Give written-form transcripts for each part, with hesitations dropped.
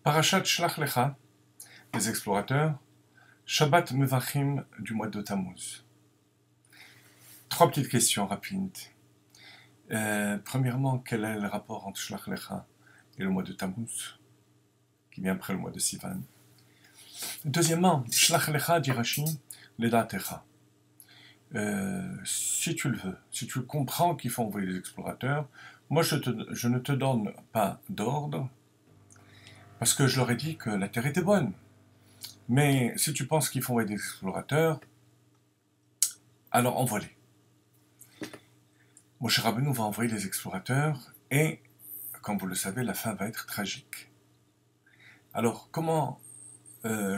Parashat Shlach Lecha, les explorateurs, Shabbat Mevachim du mois de Tammuz. Trois petites questions rapides. Premièrement, quel est le rapport entre Shlach Lecha et le mois de Tammuz, qui vient après le mois de Sivan? Deuxièmement, Shlach Lecha dit Rashi, Ledatecha. Si tu le veux, si tu comprends qu'il faut envoyer les explorateurs, moi je ne te donne pas d'ordre, parce que je leur ai dit que la terre était bonne. Mais si tu penses qu'il faut envoyer des explorateurs, alors envoie-les. Moshe Rabbeinu va envoyer les explorateurs et, comme vous le savez, la fin va être tragique. Alors, comment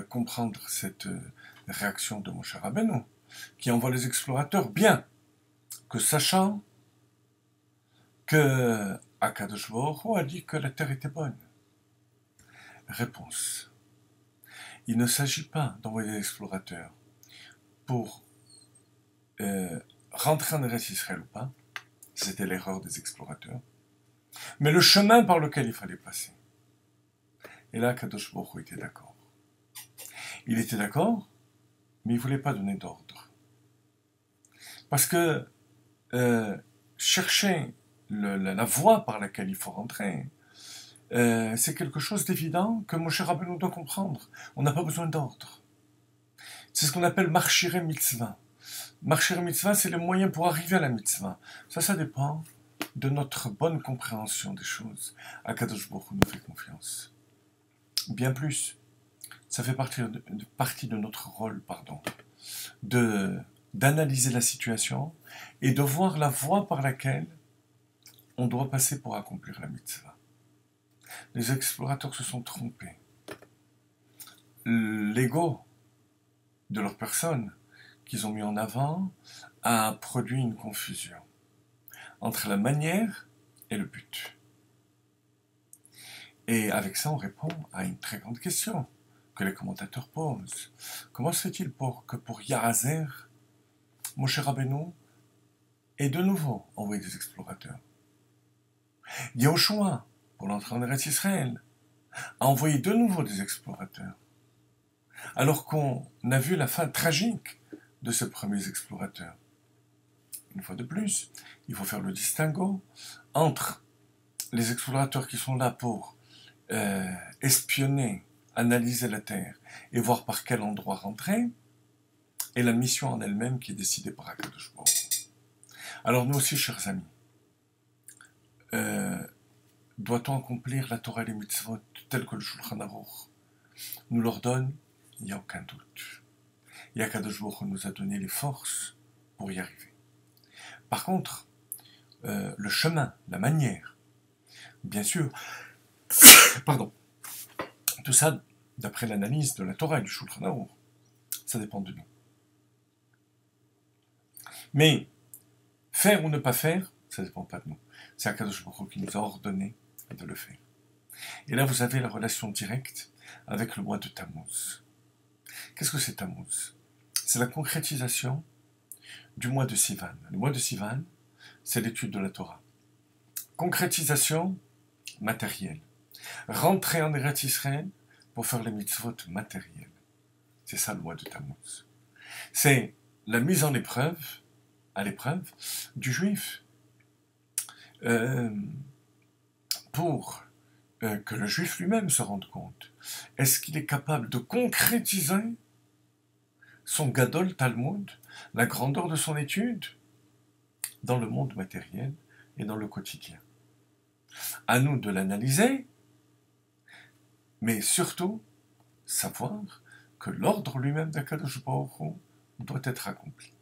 comprendre cette réaction de Moshe Rabbeinu, qui envoie les explorateurs, bien que sachant que Akadosh Baruch Hu a dit que la terre était bonne? Réponse. Il ne s'agit pas d'envoyer des explorateurs pour rentrer en Eretz Israël ou pas, c'était l'erreur des explorateurs, mais le chemin par lequel il fallait passer. Et là, Kadosh Baruch Hu était d'accord. Il était d'accord, mais il ne voulait pas donner d'ordre. Parce que chercher la voie par laquelle il faut rentrer, c'est quelque chose d'évident que Moshe Rabbeinu doit comprendre. On n'a pas besoin d'ordre. C'est ce qu'on appelle marchire mitzvah. Marchire mitzvah, c'est le moyen pour arriver à la mitzvah. Ça dépend de notre bonne compréhension des choses. Akadosh Baruch Hu nous fait confiance. Bien plus, ça fait partie de notre rôle, d'analyser la situation et de voir la voie par laquelle on doit passer pour accomplir la mitzvah. Les explorateurs se sont trompés. L'ego de leur personne qu'ils ont mis en avant a produit une confusion entre la manière et le but. Et avec ça, on répond à une très grande question que les commentateurs posent. Comment se fait-il que pour Yahazer, Moshe Rabbeinu ait de nouveau envoyé des explorateurs? Yehoshua, pour l'entrée en Eretz Israël, a envoyé de nouveau des explorateurs. Alors qu'on a vu la fin tragique de ces premiers explorateurs. Une fois de plus, il faut faire le distinguo entre les explorateurs qui sont là pour espionner, analyser la terre et voir par quel endroit rentrer, et la mission en elle-même qui est décidée par Akadosh Baruch Hu. Alors nous aussi, chers amis, doit-on accomplir la Torah et les mitzvot telles que le Shulchan Aruch nous l'ordonne? Il n'y a aucun doute. Et Akadosh Baruch Hu nous a donné les forces pour y arriver. Par contre, le chemin, la manière, bien sûr, tout ça, d'après l'analyse de la Torah et du Shulchan Aruch, ça dépend de nous. Mais faire ou ne pas faire, ça ne dépend pas de nous. C'est Akadosh Baruch Hu qui nous a ordonné de le faire. Et là, vous avez la relation directe avec le mois de Tammuz. Qu'est-ce que c'est Tammuz? C'est la concrétisation du mois de Sivan. Le mois de Sivan, c'est l'étude de la Torah. Concrétisation matérielle. Rentrer en Eretz Israël pour faire les mitzvot matérielles. C'est ça le mois de Tammuz. C'est la mise à l'épreuve du juif. Pour que le juif lui-même se rende compte. Est-ce qu'il est capable de concrétiser son Gadol Talmud, la grandeur de son étude, dans le monde matériel et dans le quotidien? À nous de l'analyser, mais surtout savoir que l'ordre lui-même d'Akadosh Baruch Hu doit être accompli.